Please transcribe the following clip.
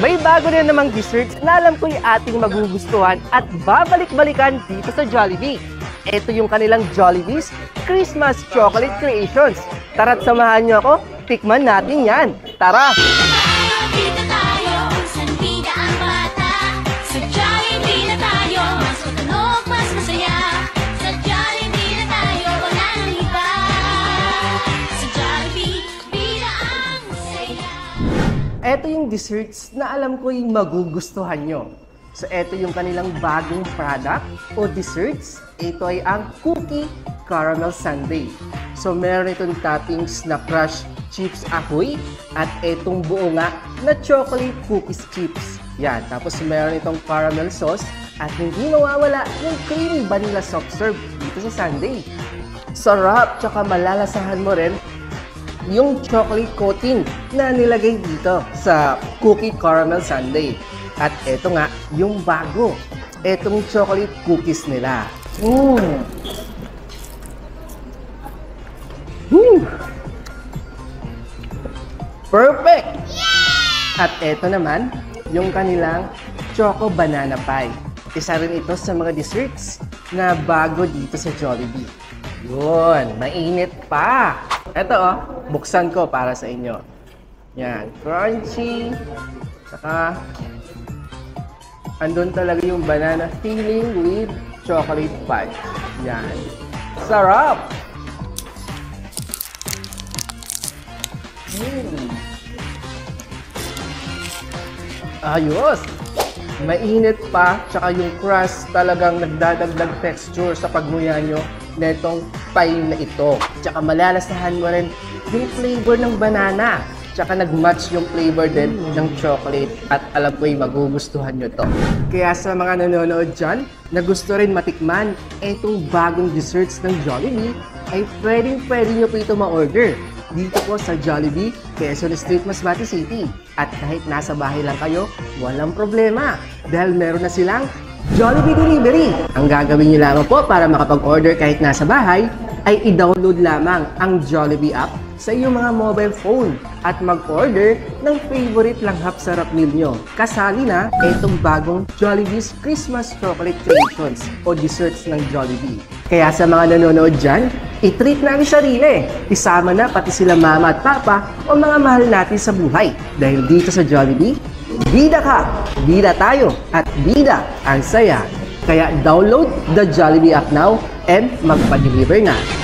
May bago rin namang desserts na alam ko'y ating magugustuhan at babalik-balikan dito sa Jollibee. Ito yung kanilang Jollibee's Christmas Chocolate Creations. Tara't samahan niyo ako, tikman natin yan. Tara! Ito yung desserts na alam ko yung magugustuhan nyo. So, ito yung kanilang bagong product o desserts. Ito ay ang Cookie Caramel Sundae. So, meron itong toppings na crushed chips ahoy at itong buo nga na chocolate cookies chips. Yan. Tapos, meron itong caramel sauce at hindi mawawala yung creamy vanilla soft serve dito sa sundae. Sarap! Tsaka malalasahan mo rin yung chocolate coating na nilagay dito sa Cookie Caramel Sundae. At eto nga, yung bago. Etong chocolate cookies nila. Perfect! At eto naman, yung kanilang Choco Banana Pie. Isa rin ito sa mga desserts na bago dito sa Jollibee. Yun, mainit pa! Ito buksan ko para sa inyo. Yan, crunchy. Saka, andun talaga yung banana filling with chocolate pie. Yan. Sarap! Ayos! Mainit pa, tsaka yung crust talagang nagdadagdag texture sa pagnguya nyo netong pie na ito. Tsaka malalasahan mo rin yung flavor ng banana. Tsaka nag-match yung flavor din ng chocolate at alam ko yung magugustuhan nyo to. Kaya sa mga nanonood dyan na gusto rin matikman itong bagong desserts ng Jollibee, ay pwede nyo po ito ma-order dito po sa Jollibee, Quezon Street, Masbate City. At kahit nasa bahay lang kayo, walang problema dahil meron na silang Jollibee Delivery. Ang gagawin nyo lamang po para makapag-order kahit nasa bahay ay i-download lamang ang Jollibee app sa iyong mga mobile phone at mag-order ng favorite langhap sarap meal nyo. Kasali na itong bagong Jollibee's Christmas Chocolate Creations o desserts ng Jollibee. Kaya sa mga nanonood dyan, i-treat na ang sarili. Isama na pati sila mama at papa o mga mahal natin sa buhay. Dahil dito sa Jollibee, bida ka, bida tayo, at bida ang saya. Kaya download the Jollibee app now and magpa-deliver na.